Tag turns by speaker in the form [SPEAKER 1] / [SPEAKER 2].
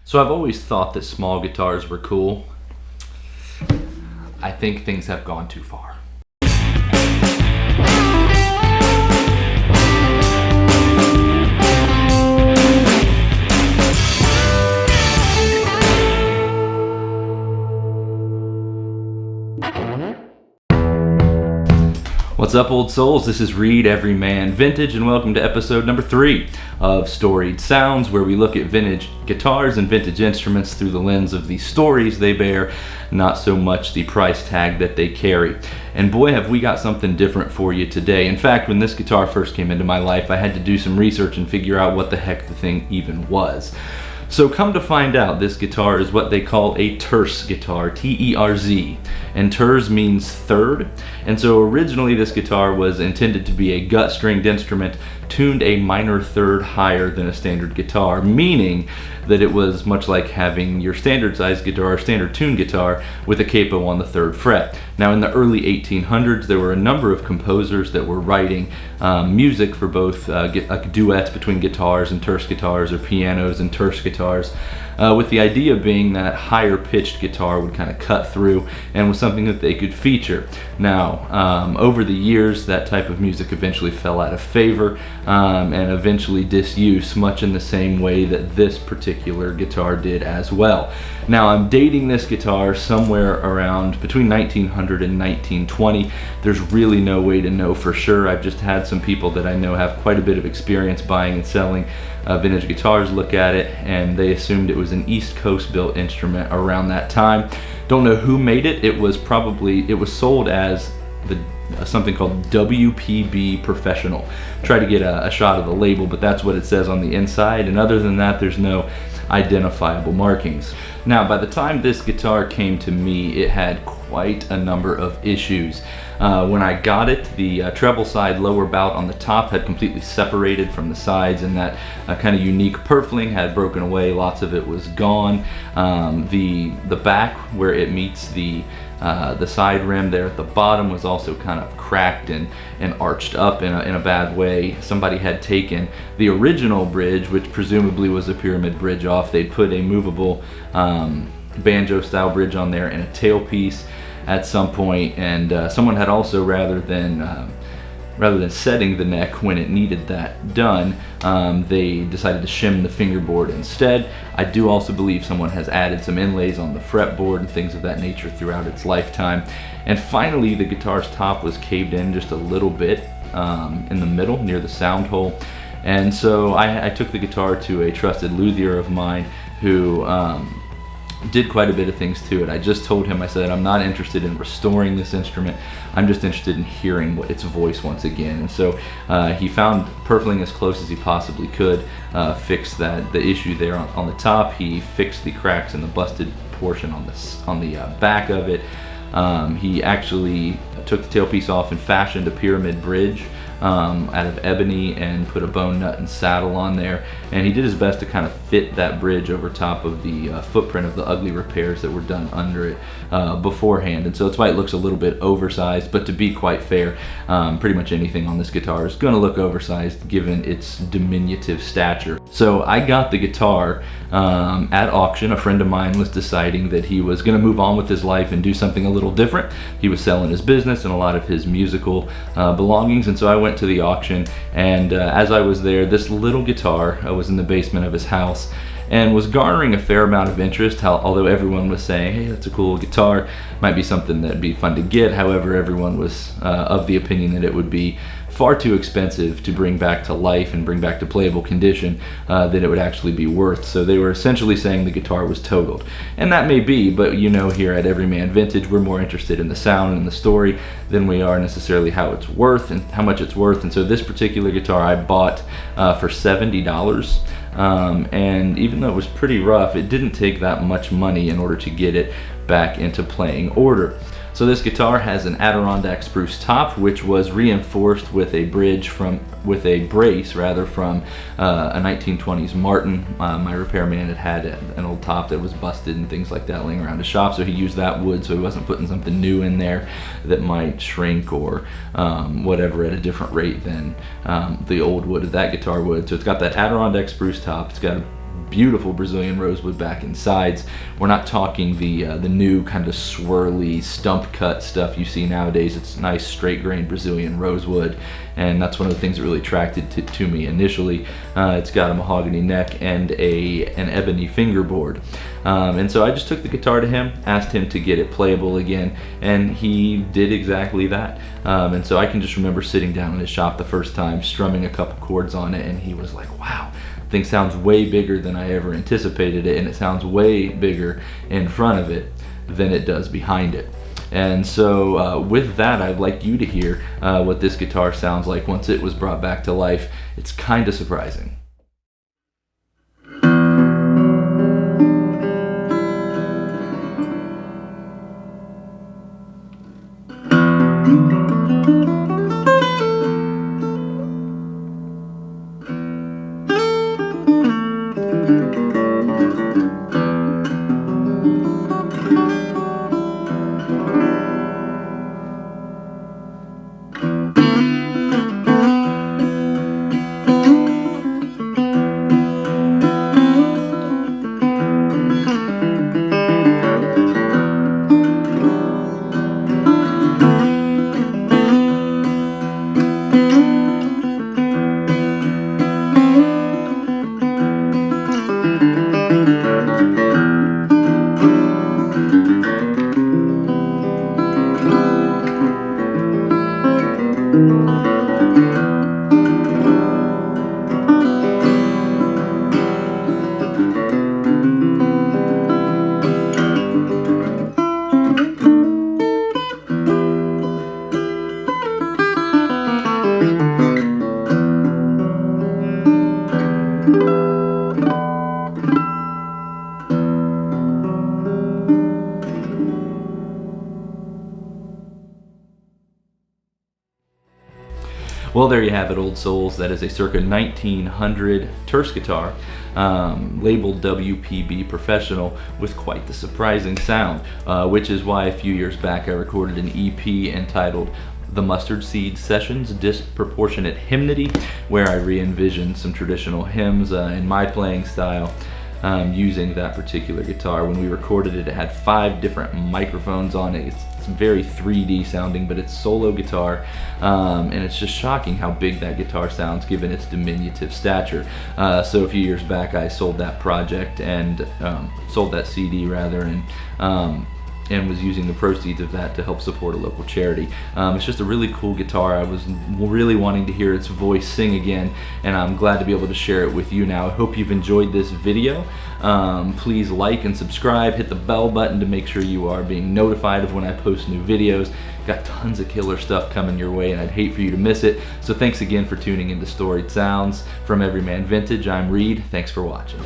[SPEAKER 1] So I've always thought that small guitars were cool. I think things have gone too far. What's up, old souls? This is Reed Everyman Vintage, and welcome to episode number 3 of Storied Sounds, where we look at vintage guitars and vintage instruments through the lens of the stories they bear, not so much the price tag that they carry. And boy, have we got something different for you today. In fact, when this guitar first came into my life, I had to do some research and figure out what the heck the thing even was. So come to find out, this guitar is what they call a Terz guitar, T-E-R-Z, and Terz means third. And so originally this guitar was intended to be a gut-stringed instrument tuned a minor third higher than a standard guitar, meaning that it was much like having your standard size guitar or standard tuned guitar with a capo on the 3rd fret. Now in the early 1800s there were a number of composers that were writing music for both duets between guitars and Terz guitars, or pianos and Terz guitars, with the idea being that higher pitched guitar would kind of cut through and was something that they could feature. Now over the years that type of music eventually fell out of favor and eventually disuse, much in the same way that this particular guitar did as well. Now I'm dating this guitar somewhere around between 1900 and 1920. There's really no way to know for sure. I've just had some people that I know have quite a bit of experience buying and selling vintage guitars look at it, and they assumed it was an East Coast built instrument around that time. Don't know who made it. It was sold as something called WPB Professional. Try to get a shot of the label, but that's what it says on the inside, and other than that there's no identifiable markings. Now by the time this guitar came to me, it had quite a number of issues. When I got it, the treble side lower bout on the top had completely separated from the sides, and that kind of unique purfling had broken away. Lots of it was gone. The back where it meets the side rim there at the bottom was also kind of cracked and arched up in a bad way. Somebody had taken the original bridge, which presumably was a pyramid bridge, off. They'd put a movable banjo style bridge on there and a tailpiece at some point, and someone had also, rather than setting the neck when it needed that done, they decided to shim the fingerboard instead. I do also believe someone has added some inlays on the fretboard and things of that nature throughout its lifetime. And finally, the guitar's top was caved in just a little bit in the middle near the sound hole. And so I took the guitar to a trusted luthier of mine who did quite a bit of things to it. I just told him, I said, I'm not interested in restoring this instrument, I'm just interested in hearing its voice once again. And so he found purfling as close as he possibly could, fixed the issue there on the top. He fixed the cracks in the busted portion on the back of it. He actually took the tailpiece off and fashioned a pyramid bridge out of ebony and put a bone nut and saddle on there, and he did his best to kind of fit that bridge over top of the footprint of the ugly repairs that were done under it beforehand. And so that's why it looks a little bit oversized, but to be quite fair, pretty much anything on this guitar is going to look oversized given its diminutive stature. So I got the guitar at auction. A friend of mine was deciding that he was going to move on with his life and do something a little different. He was selling his business and a lot of his musical belongings, and so I went to the auction, and as I was there, this little guitar was in the basement of his house and was garnering a fair amount of interest. Although everyone was saying, hey, that's a cool guitar, might be something that'd be fun to get. However, everyone was of the opinion that it would be far too expensive to bring back to life and bring back to playable condition than it would actually be worth. So they were essentially saying the guitar was totaled. And that may be, but you know, here at Everyman Vintage, we're more interested in the sound and the story than we are necessarily how it's worth and how much it's worth. And so this particular guitar I bought for $70. And even though it was pretty rough, it didn't take that much money in order to get it back into playing order. So this guitar has an Adirondack spruce top, which was reinforced with a brace from a 1920s Martin. My repairman had an old top that was busted and things like that laying around his shop, so he used that wood, so he wasn't putting something new in there that might shrink or whatever at a different rate than the old wood of that guitar would. So it's got that Adirondack spruce top. It's got a beautiful Brazilian rosewood back and sides. We're not talking the new kind of swirly stump cut stuff you see nowadays. It's nice straight grain Brazilian rosewood, and that's one of the things that really attracted to me initially. It's got a mahogany neck and an ebony fingerboard. And so I just took the guitar to him, asked him to get it playable again, and he did exactly that. And so I can just remember sitting down in his shop the first time, strumming a couple chords on it, and he was like, wow, the thing sounds way bigger than I ever anticipated it, and it sounds way bigger in front of it than it does behind it. And so with that, I'd like you to hear what this guitar sounds like once it was brought back to life. It's kind of surprising. Well, there you have it, old souls. That is a circa 1900 Terz guitar, labeled WPB Professional, with quite the surprising sound, which is why a few years back I recorded an EP entitled The Mustard Seed Sessions Disproportionate Hymnody, where I re-envisioned some traditional hymns in my playing style, using that particular guitar. When we recorded it, it had 5 different microphones on it. It's very 3D sounding, but it's solo guitar, and it's just shocking how big that guitar sounds given its diminutive stature. So a few years back I sold that project and sold that CD rather, and was using the proceeds of that to help support a local charity. It's just a really cool guitar. I was really wanting to hear its voice sing again, and I'm glad to be able to share it with you now. I hope you've enjoyed this video. Please like and subscribe, hit the bell button to make sure you are being notified of when I post new videos. Got tons of killer stuff coming your way, and I'd hate for you to miss it. So thanks again for tuning into Storied Sounds. From Everyman Vintage, I'm Reed. Thanks for watching.